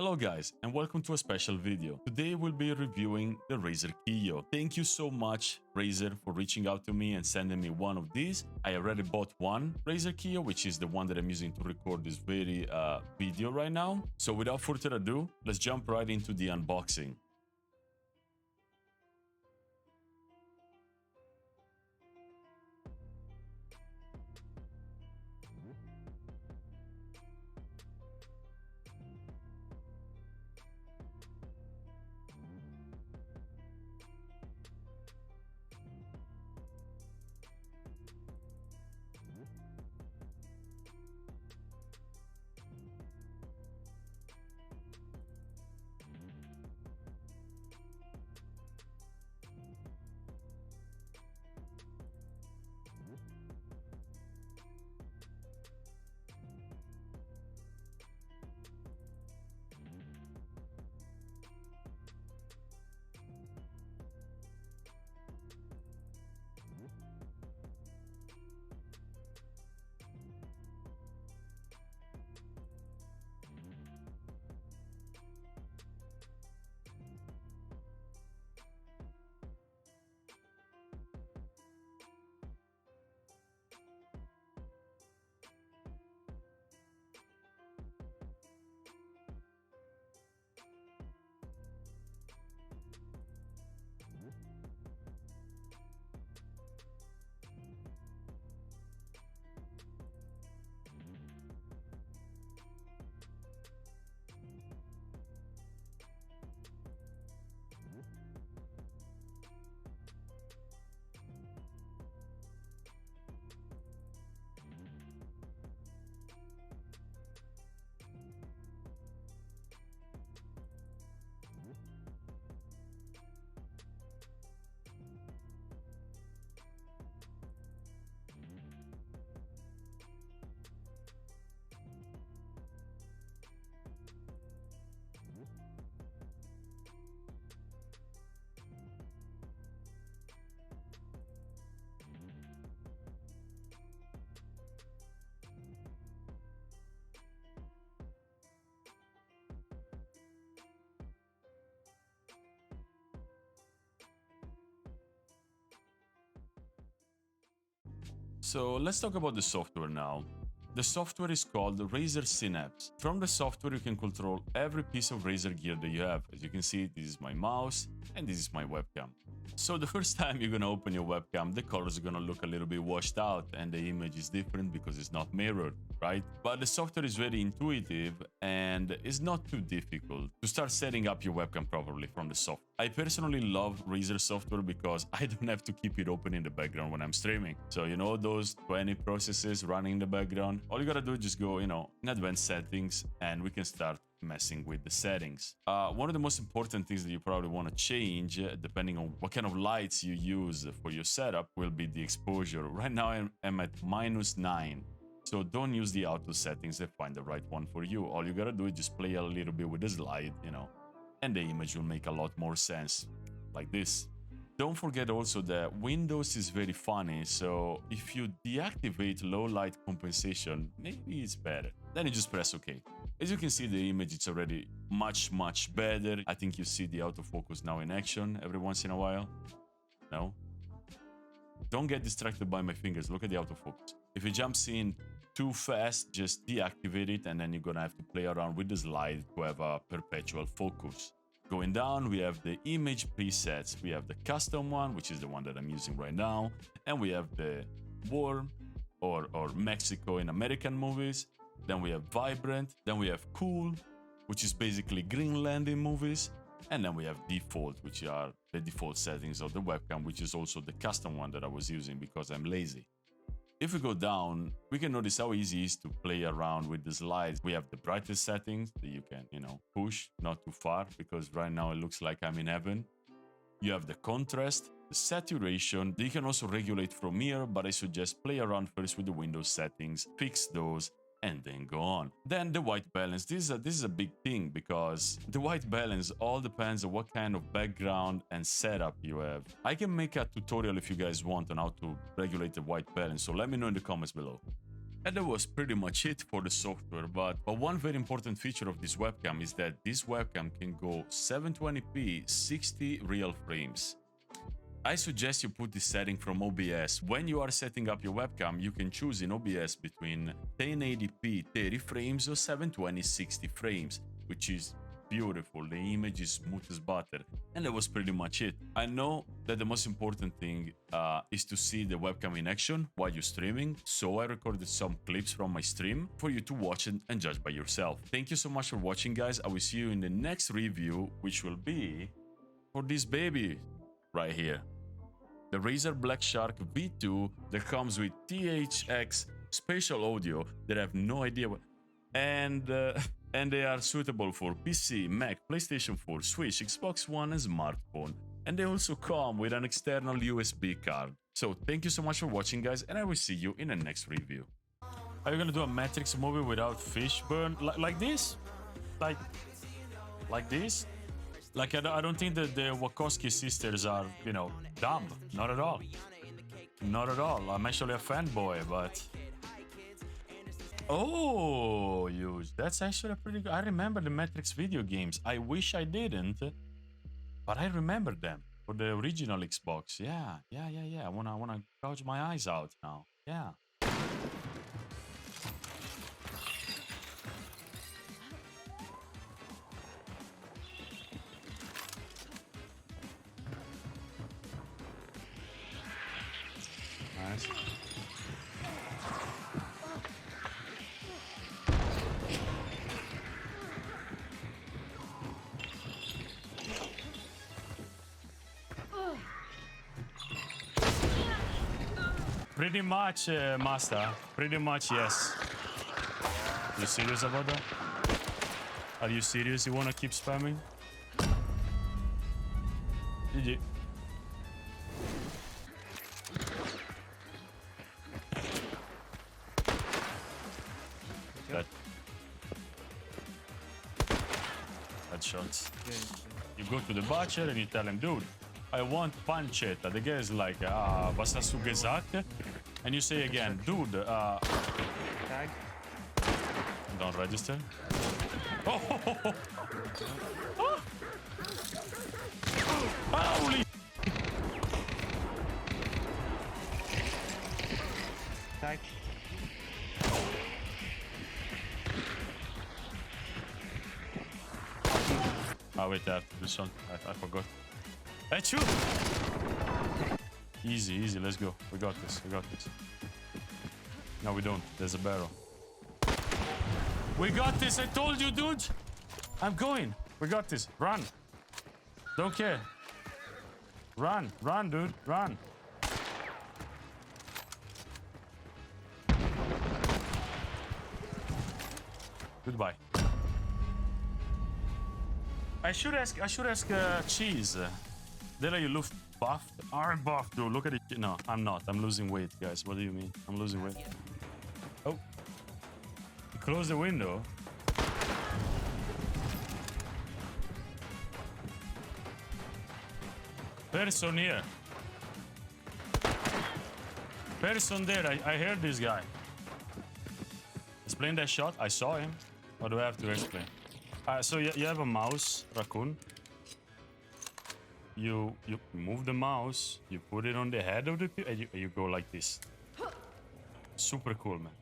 Hello guys and welcome to a special video. Today we'll be reviewing the Razer Kiyo. Thank you so much Razer for reaching out to me and sending me one of these. I already bought one Razer Kiyo, which is the one that I'm using to record this very video right now. So without further ado, let's jump right into the unboxing. So let's talk about the software now. The software is called Razer Synapse. From the software, you can control every piece of Razer gear that you have. As you can see, this is my mouse and this is my webcam. So the first time you're gonna open your webcam, the colors are gonna look a little bit washed out and the image is different because it's not mirrored, right? But the software is very intuitive and it's not too difficult to start setting up your webcam properly from the software. I personally love Razer software because I don't have to keep it open in the background when I'm streaming. So you know those 20 processes running in the background? All you gotta do is just go, in advanced settings and we can start messing with the settings. One of the most important things that you probably want to change, depending on what kind of lights you use for your setup, will be the exposure. Right now I'm at -9. So don't use the auto settings and find the right one for you. All you gotta do is just play a little bit with the slide, and the image will make a lot more sense, like this. Don't forget also that Windows is very funny, so if you deactivate low light compensation, maybe it's better. Then you just press OK. As you can see, the image is already much better. I think you see the autofocus now in action every once in a while. No? Don't get distracted by my fingers. Look at the autofocus. If it jumps in too fast, just deactivate it and then you're gonna have to play around with the slide to have a perpetual focus. Going down, we have the image presets. We have the custom one, which is the one that I'm using right now. And we have the warm or Mexico in American movies. Then we have vibrant. Then we have cool, which is basically Greenland in movies. And then we have default, which are the default settings of the webcam, which is also the custom one that I was using because I'm lazy. If we go down, we can notice how easy it is to play around with the slides. We have the brightest settings that you can, push, not too far, because right now it looks like I'm in heaven. You have the contrast, the saturation. You can also regulate from here, but I suggest play around first with the Windows settings, fix those, and then go on. Then the white balance. This is a big thing because the white balance all depends on what kind of background and setup you have. I can make a tutorial if you guys want on how to regulate the white balance, so let me know in the comments below. And that was pretty much it for the software, but one very important feature of this webcam is that this webcam can go 720p 60 real frames. I suggest you put this setting from OBS. When you are setting up your webcam, you can choose in OBS between 1080p 30 frames or 720 60 frames, which is beautiful. The image is smooth as butter. And that was pretty much it. I know that the most important thing is to see the webcam in action while you're streaming, so I recorded some clips from my stream for you to watch it and judge by yourself. Thank you so much for watching, guys. I will see you in the next review, which will be for this baby right here, the Razer Black Shark V2 that comes with THX spatial audio that I have no idea what, and they are suitable for PC, Mac, PlayStation 4, Switch, Xbox One, and smartphone. And they also come with an external USB card. So thank you so much for watching, guys, and I will see you in the next review. Are you gonna do a Matrix movie without fish burn like this? Like this? Like, I don't think that the Wachowski sisters are, you know, dumb. Not at all. Not at all. I'm actually a fanboy, but... Oh, huge. That's actually pretty good. I remember the Matrix video games. I wish I didn't, but I remember them for the original Xbox. Yeah. I wanna gouge my eyes out now. Yeah. Nice. Pretty much, Master. Pretty much, yes. You serious about that? Are you serious? You wanna keep spamming? GG. Headshots. You go to the butcher and you tell him, dude, I want pancetta. The guy is like, was das so gesagt? And you say again, dude, Tag. don't register. Oh, oh. Holy! Tag. Oh, wait, I have to do something. I forgot. Hey, shoot! Easy, let's go. We got this. No, we don't. There's a barrel. We got this, I told you, dude! I'm going. We got this. Run. Don't care. Run, dude, run. Goodbye. I should ask Cheese. Dela, you look buffed? I'm buffed, dude. Look at it. No, I'm not. I'm losing weight, guys. What do you mean? I'm losing weight. Oh. Close the window. Person here. Person there. I heard this guy. Explain that shot. I saw him. What do I have to explain? So you have a mouse, raccoon. You move the mouse, you put it on the head of the and you go like this. Super cool, man.